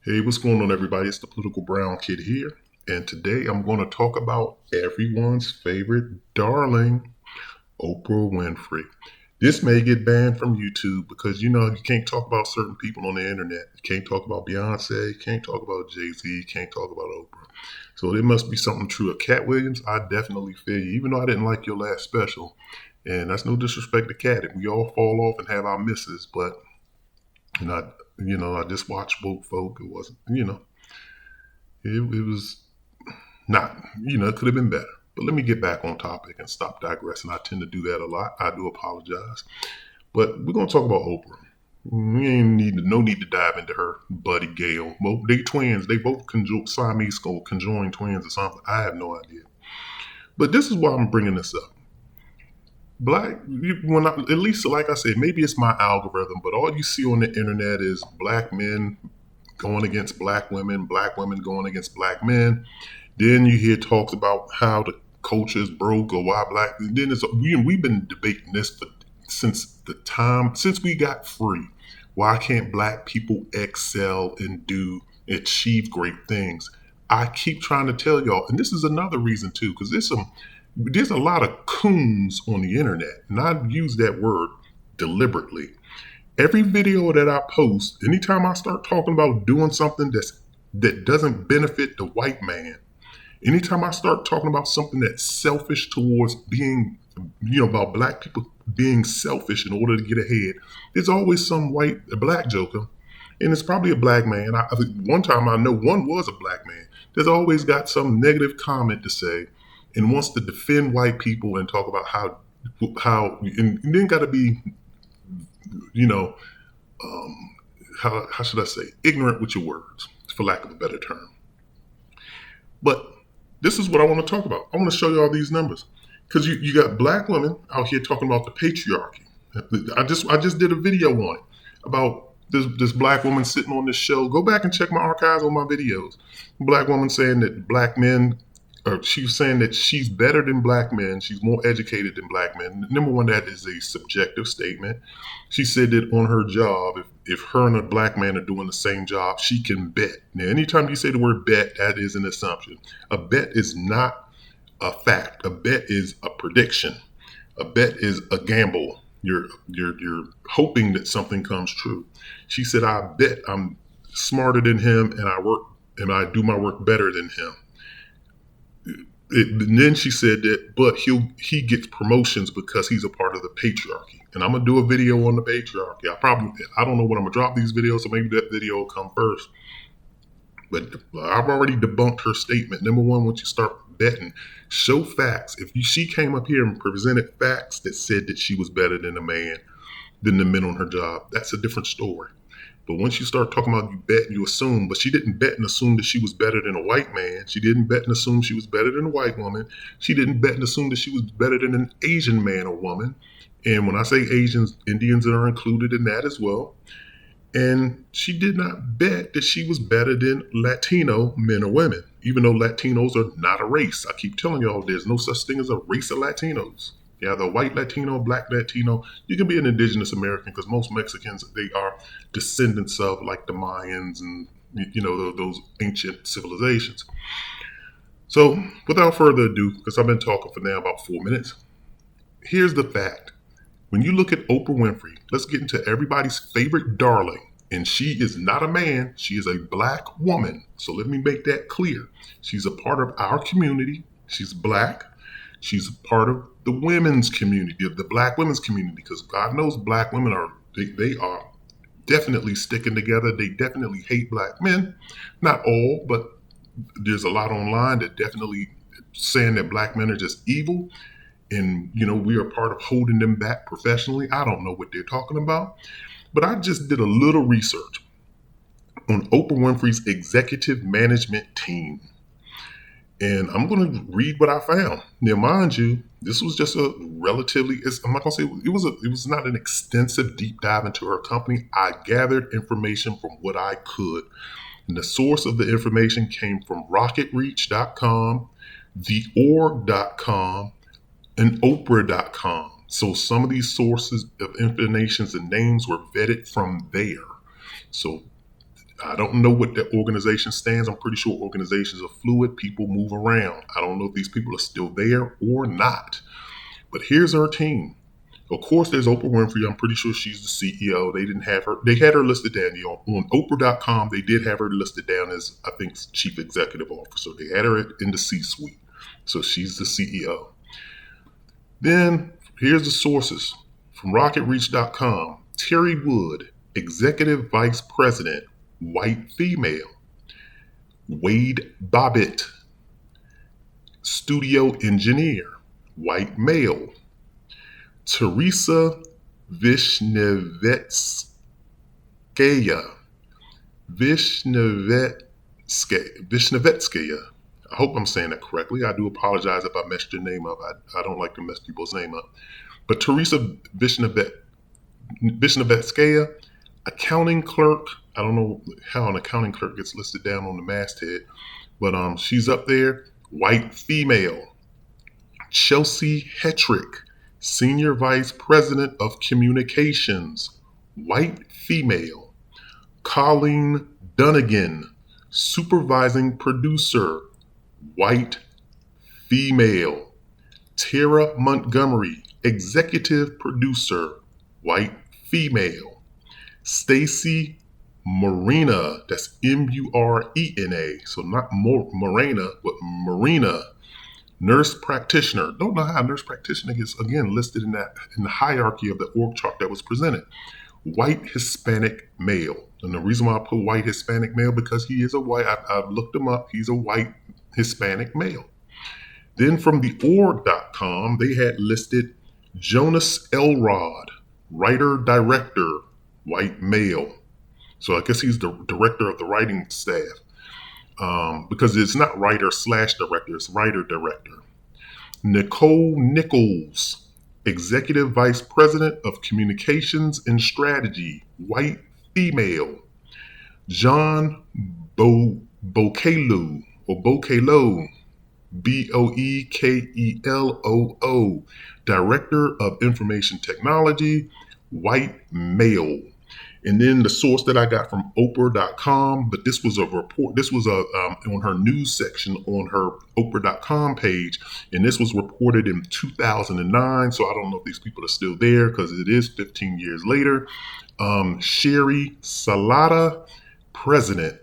Hey, what's going on, everybody? It's the Political Brown Kid here, and today I'm going to talk about everyone's favorite darling, Oprah Winfrey. This may get banned from YouTube because you can't talk about certain people on the internet. You can't talk about Beyonce, you can't talk about Jay-Z, you can't talk about Oprah. So there must be something true of Cat Williams. I definitely feel you, even though I didn't like your last special. And that's no disrespect to Cat. We all fall off and have our misses, but and I just watched woke folk. It wasn't, it was not, it could have been better. But let me get back on topic and stop digressing. I tend to do that a lot. I do apologize. But we're gonna talk about Oprah. We ain't no need to dive into her buddy Gail. Well, they twins. They both Siamese conjoined twins or something. I have no idea. But this is why I'm bringing this up. At least like I said, maybe it's my algorithm, but all you see on the internet is black men going against black women going against black men. Then you hear talks about how the culture is broke or why black. Then we've been debating this since we got free. Why can't black people excel and achieve great things? I keep trying to tell y'all, and this is another reason too, because there's a lot of coons on the internet, and I use that word deliberately. Every video that I post, anytime I start talking about doing something that doesn't benefit the white man, anytime I start talking about something that's selfish towards being, about black people being selfish in order to get ahead, there's always some black joker, and it's probably a black man. I think one time I know one was a black man. There's always got some negative comment to say, and wants to defend white people and talk about how and then got to be, you know, how should I say, ignorant with your words, for lack of a better term. But this is what I want to talk about. I want to show you all these numbers because you got black women out here talking about the patriarchy. I just did a video on it about this black woman sitting on this show. Go back and check my archives on my videos. Black woman saying that black men, or she's saying that she's better than black men. She's more educated than black men. Number one, that is a subjective statement. She said that on her job, if her and a black man are doing the same job, she can bet. Now, anytime you say the word bet, that is an assumption. A bet is not a fact. A bet is a prediction. A bet is a gamble. You're hoping that something comes true. She said, "I bet I'm smarter than him, and I do my work better than him." And then she said that, but he gets promotions because he's a part of the patriarchy. And I'm gonna do a video on the patriarchy. I don't know when I'm gonna drop these videos, so maybe that video will come first. But I've already debunked her statement. Number one, once you start betting, show facts. She came up here and presented facts that said that she was better than the men on her job, that's a different story. But once you start talking about you bet and you assume, but she didn't bet and assume that she was better than a white man. She didn't bet and assume she was better than a white woman. She didn't bet and assume that she was better than an Asian man or woman. And when I say Asians, Indians are included in that as well. And she did not bet that she was better than Latino men or women, even though Latinos are not a race. I keep telling y'all there's no such thing as a race of Latinos. Yeah, the white Latino, black Latino. You can be an indigenous American because most Mexicans, they are descendants of like the Mayans and those ancient civilizations. So without further ado, because I've been talking for now about 4 minutes, here's the fact. When you look at Oprah Winfrey, let's get into everybody's favorite darling. And she is not a man, she is a black woman. So let me make that clear. She's a part of our community. She's black. She's a part of the women's community, of the black women's community, because God knows black women they are definitely sticking together. They definitely hate black men. Not all, but there's a lot online that definitely saying that black men are just evil. And, we are part of holding them back professionally. I don't know what they're talking about. But I just did a little research on Oprah Winfrey's executive management team. And I'm going to read what I found. Now, mind you, this was just I'm not going to say it was not an extensive deep dive into her company. I gathered information from what I could. And the source of the information came from rocketreach.com, theorg.com, and Oprah.com. So some of these sources of information and names were vetted from there. So I don't know what that organization stands. I'm pretty sure organizations are fluid. People move around. I don't know if these people are still there or not. But here's her team. Of course, there's Oprah Winfrey. I'm pretty sure she's the CEO. They didn't have her. They had her listed down on Oprah.com. They did have her listed down as, I think, chief executive officer. They had her in the C-suite. So she's the CEO. Then here's the sources from RocketReach.com. Terry Wood, executive vice president, white female. Wade Bobbitt, studio engineer, white male. Teresa Vishnevskaya. I hope I'm saying that correctly. I do apologize if I messed your name up. I don't like to mess people's name up. But Teresa Vishnevskaya, accounting clerk. I don't know how an accounting clerk gets listed down on the masthead, but she's up there. White female. Chelsea Hetrick, senior vice president of communications. White female. Colleen Dunnigan, supervising producer. White female. Tara Montgomery, executive producer. White female. Stacy Marina, that's Murena, so not Morena, but Marina, nurse practitioner. Don't know how nurse practitioner gets, again, listed in the hierarchy of the org chart that was presented. White Hispanic male. And the reason why I put white Hispanic male, because he is a white, I've looked him up, he's a white Hispanic male. Then from the org.com, they had listed Jonas Elrod, writer-director, white male. So I guess he's the director of the writing staff, because it's not writer/director, it's writer-director. Nicole Nichols, executive vice president of communications and strategy, white female. John Bokello, Boekeloo, director of information technology, white male. And then the source that I got from Oprah.com, but this was a report. This was on her news section on her Oprah.com page, and this was reported in 2009. So I don't know if these people are still there because it is 15 years later. Sherry Salata, president,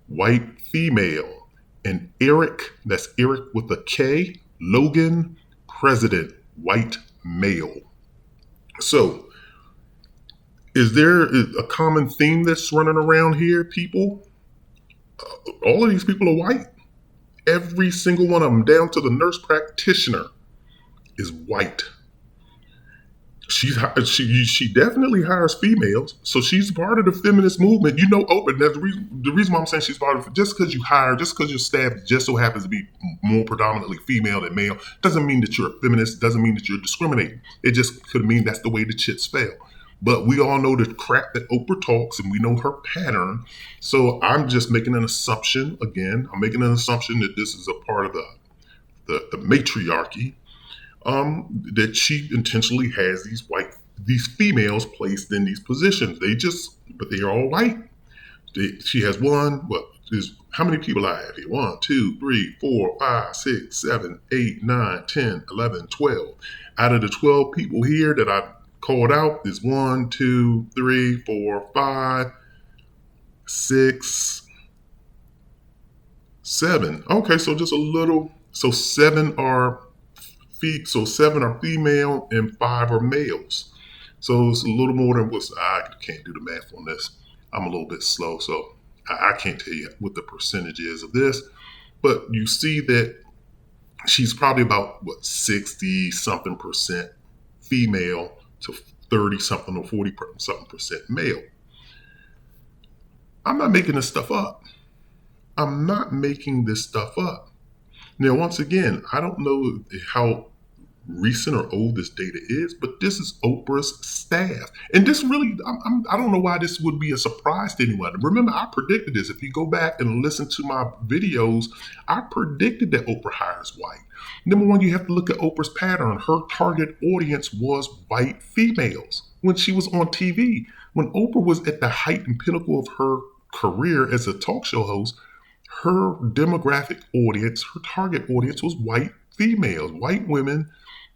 white female, and Eric, that's Eric with a K, Logan, president, white male. So, is there a common theme that's running around here, people? All of these people are white. Every single one of them, down to the nurse practitioner, is white. She definitely hires females, so she's part of the feminist movement. You know, Oprah. That's the reason why I'm saying she's part of it. Just because your staff just so happens to be more predominantly female than male, doesn't mean that you're a feminist. Doesn't mean that you're discriminating. It just could mean that's the way the chips fell. But we all know the crap that Oprah talks, and we know her pattern. So I'm just making an assumption. Again, I'm making an assumption that this is a part of the matriarchy. That she intentionally has these females placed in these positions. But they are all white. She has how many people I have here? 1, 2, 3, 4, 5, 6, 7, 8, 9, 10, 11, 12. Out of the 12 people here that I called out is 1, 2, 3, 4, 5, 6, 7. Okay, so just a little. So 7 are female and 5 are males. So it's a little more than I can't do the math on this. I'm a little bit slow, so I can't tell you what the percentage is of this. But you see that she's probably about 60 something percent female to 30 something or 40 something percent male. I'm not making this stuff up. Now, once again, I don't know how recent or old this data is, but this is Oprah's staff. And this really, I don't know why this would be a surprise to anyone. Remember, I predicted this. If you go back and listen to my videos, I predicted that Oprah hires white. Number one, you have to look at Oprah's pattern. Her target audience was white females when she was on TV. When Oprah was at the height and pinnacle of her career as a talk show host, her demographic audience, her target audience was white females, white women,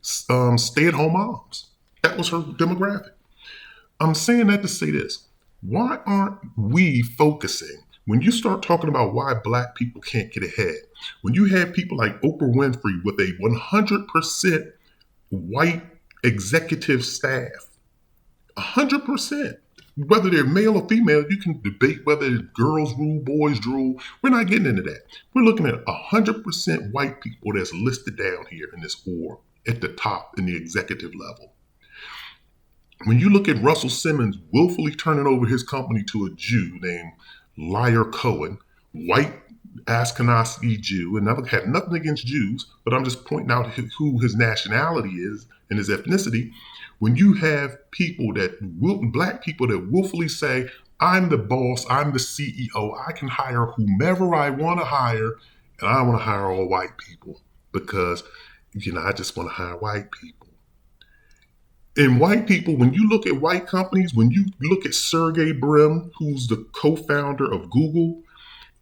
stay-at-home moms. That was her demographic. I'm saying that to say this. Why aren't we focusing when you start talking about why black people can't get ahead? When you have people like Oprah Winfrey with a 100% white executive staff, 100%. Whether they're male or female, you can debate whether girls rule, boys rule. We're not getting into that. We're looking at 100% white people that's listed down here in this org at the top in the executive level. When you look at Russell Simmons willfully turning over his company to a Jew named Liar Cohen, white Ashkenazi Jew, and I've had nothing against Jews, but I'm just pointing out who his nationality is and his ethnicity. When you have black people that willfully say, I'm the boss, I'm the CEO, I can hire whomever I want to hire, and I want to hire all white people because, I just want to hire white people. And white people, when you look at white companies, when you look at Sergey Brin, who's the co-founder of Google,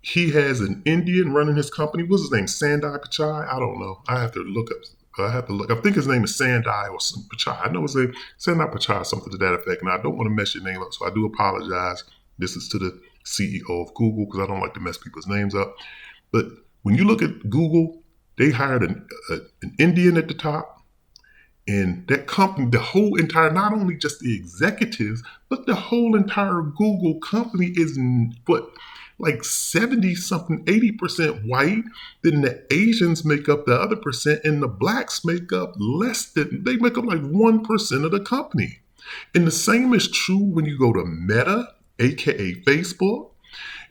he has an Indian running his company. What's his name? Sandai Pichai? I don't know. I have to look. I think his name is Sandai or Pichai. I know his name Sandai Pichai, something to that effect. And I don't want to mess your name up, so I do apologize. This is to the CEO of Google because I don't like to mess people's names up. But when you look at Google, they hired an Indian at the top. And that company, the whole entire, not only just the executives, but the whole entire Google company is like 70 something, 80% white. Then the Asians make up the other percent, and the blacks make up they make up like 1% of the company. And the same is true when you go to Meta, aka Facebook,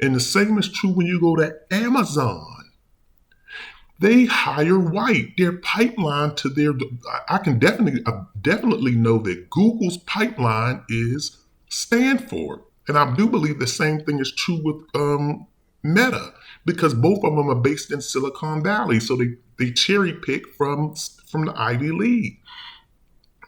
and the same is true when you go to Amazon. They hire white. Their pipeline I definitely know that Google's pipeline is Stanford. And I do believe the same thing is true with Meta because both of them are based in Silicon Valley. So they cherry pick from the Ivy League.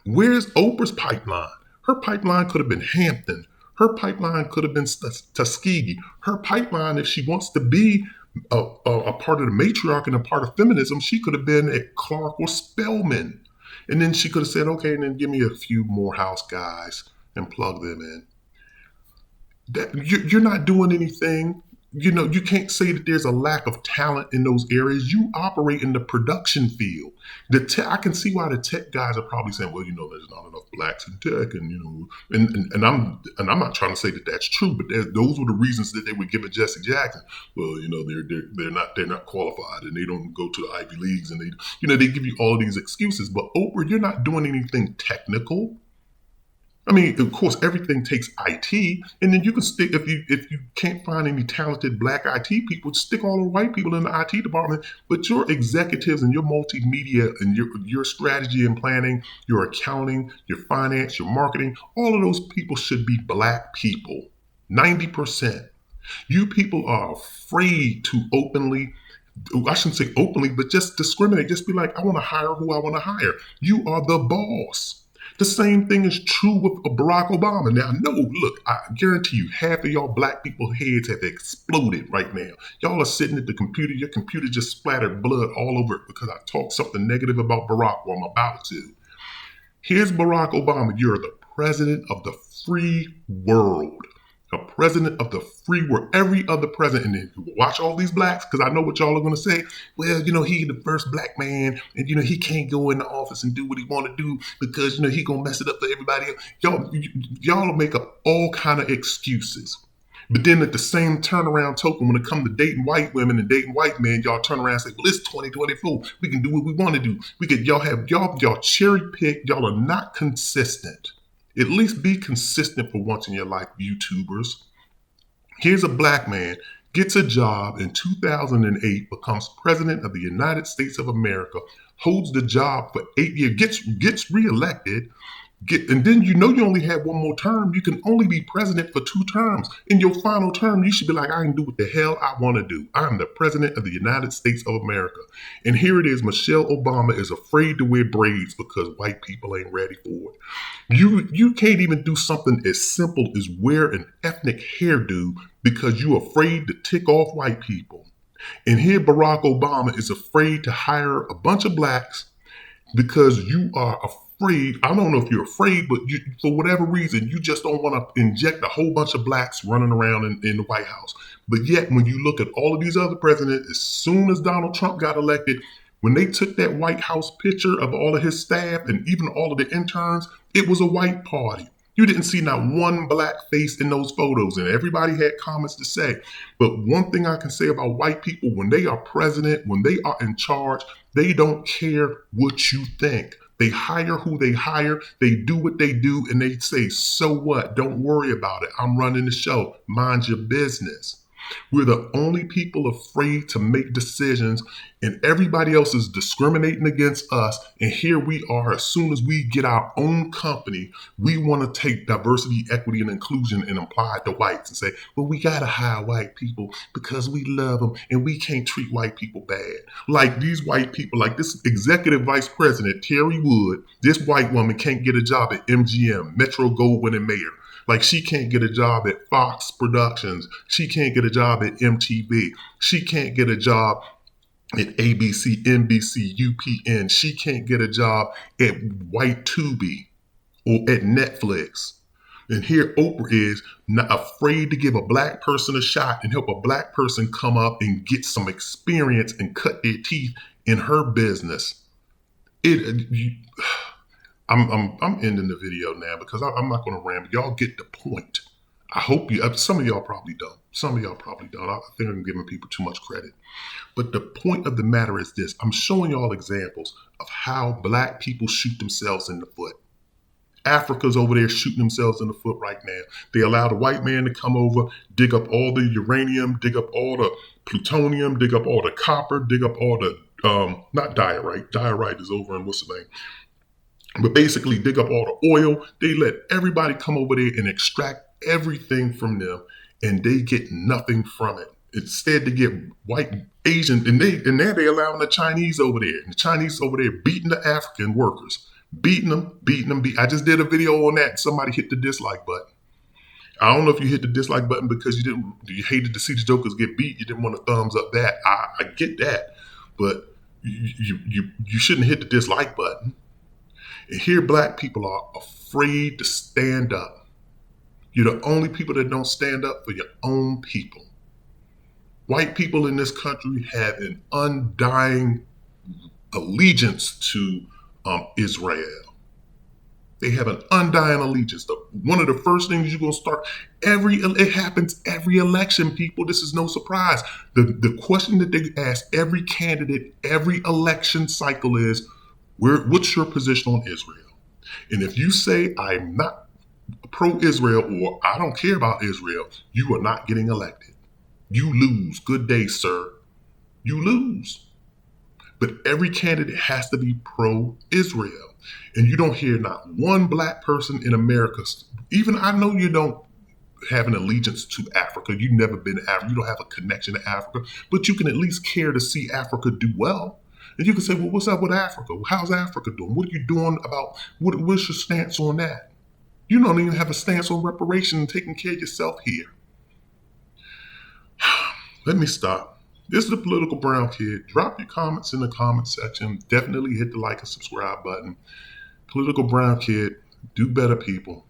Where's Oprah's pipeline? Her pipeline could have been Hampton. Her pipeline could have been Tuskegee. Her pipeline, if she wants to be a part of the matriarch and a part of feminism, she could have been at Clark or Spelman. And then she could have said, okay, and then give me a few more house guys and plug them in. You're not doing anything. You can't say that there's a lack of talent in those areas. You operate in the production field. I can see why the tech guys are probably saying, well, there's not enough blacks in tech, and I'm not trying to say that that's true, but those were the reasons that they were giving Jesse Jackson. Well, they're not qualified and they don't go to the Ivy Leagues, and they give you all of these excuses. But Oprah, you're not doing anything technical. I mean, of course, everything takes IT, and then you can stick if you can't find any talented black IT people, stick all the white people in the IT department. But your executives and your multimedia and your strategy and planning, your accounting, your finance, your marketing, all of those people should be black people. 90%. You people are afraid to openly. I shouldn't say openly, but just discriminate. Just be like, I want to hire who I want to hire. You are the boss. The same thing is true with Barack Obama. Now, look, I guarantee you, half of y'all black people heads have exploded right now. Y'all are sitting at the computer. Your computer just splattered blood all over it because I talked something negative about Barack, or I'm about to. Here's Barack Obama. You're the president of the free world. A president of the free world. Every other president, and then watch all these blacks, because I know what y'all are going to say. Well, he the first black man, and he can't go in the office and do what he want to do because he gonna mess it up for everybody else. Y'all make up all kind of excuses. But then at the same turnaround token, when it comes to dating white women and dating white men, y'all turn around and say, well, it's 2024. We can do what we want to do. Y'all cherry pick. Y'all are not consistent. At least be consistent for once in your life, YouTubers. Here's a black man, gets a job in 2008, becomes president of the United States of America, holds the job for 8 years, gets reelected, And then you know you only have one more term. You can only be president for 2 terms. In your final term, you should be like, I can do what the hell I want to do. I'm the president of the United States of America. And here it is, Michelle Obama is afraid to wear braids because white people ain't ready for it. You can't even do something as simple as wear an ethnic hairdo because you're afraid to tick off white people. And here Barack Obama is afraid to hire a bunch of blacks because you are afraid. I don't know if you're afraid, but for whatever reason, you just don't want to inject a whole bunch of blacks running around in the White House. But yet, when you look at all of these other presidents, as soon as Donald Trump got elected, when they took that White House picture of all of his staff and even all of the interns, it was a white party. You didn't see not one black face in those photos, and everybody had comments to say. But one thing I can say about white people, when they are president, when they are in charge, they don't care what you think. They hire who they hire, they do what they do, and they say, so what? Don't worry about it. I'm running the show. Mind your business. We're the only people afraid to make decisions, and everybody else is discriminating against us. And here we are, as soon as we get our own company, we want to take diversity, equity, and inclusion and apply it to whites and say, well, we got to hire white people because we love them and we can't treat white people bad. Like these white people, like this executive vice president, Terry Wood, this white woman can't get a job at MGM, Metro Goldwyn Mayer. Like she can't get a job at Fox Productions. She can't get a job at MTV. She can't get a job at ABC, NBC, UPN. She can't get a job at White Tubi or at Netflix. And here Oprah is not afraid to give a black person a shot and help a black person come up and get some experience and cut their teeth in her business. I'm ending the video now because I'm not going to ramble. Y'all get the point. I hope you. Some of y'all probably don't. Some of y'all probably don't. I think I'm giving people too much credit. But the point of the matter is this: I'm showing y'all examples of how black people shoot themselves in the foot. Africa's over there shooting themselves in the foot right now. They allow the white man to come over, dig up all the uranium, dig up all the plutonium, dig up all the copper, dig up all the not diorite. Diorite is over in what's the name? But basically dig up all the oil. They let everybody come over there and extract everything from them, and they get nothing from it. Instead, they get white, Asian, and now they're allowing the Chinese over there. And the Chinese over there beating the African workers. Beating them. I just did a video on that. Somebody hit the dislike button. I don't know if you hit the dislike button because you hated to see the jokers get beat. You didn't want to thumbs up that. I get that. But you shouldn't hit the dislike button. And here black people are afraid to stand up. You're the only people that don't stand up for your own people. White people in this country have an undying allegiance to Israel. They have an undying allegiance. One of the first things you're going to start, it happens every election, people. This is no surprise. The question that they ask every candidate, every election cycle is, what's your position on Israel? And if you say, I'm not pro-Israel or I don't care about Israel, you are not getting elected. You lose. Good day, sir. You lose. But every candidate has to be pro-Israel. And you don't hear not one black person in America, even I know you don't have an allegiance to Africa. You've never been to Africa. You don't have a connection to Africa, but you can at least care to see Africa do well. And you can say, well, what's up with Africa? How's Africa doing? What are you doing about, what's your stance on that? You don't even have a stance on reparation and taking care of yourself here. Let me stop. This is the Political Brown Kid. Drop your comments in the comment section. Definitely hit the like and subscribe button. Political Brown Kid, do better, people.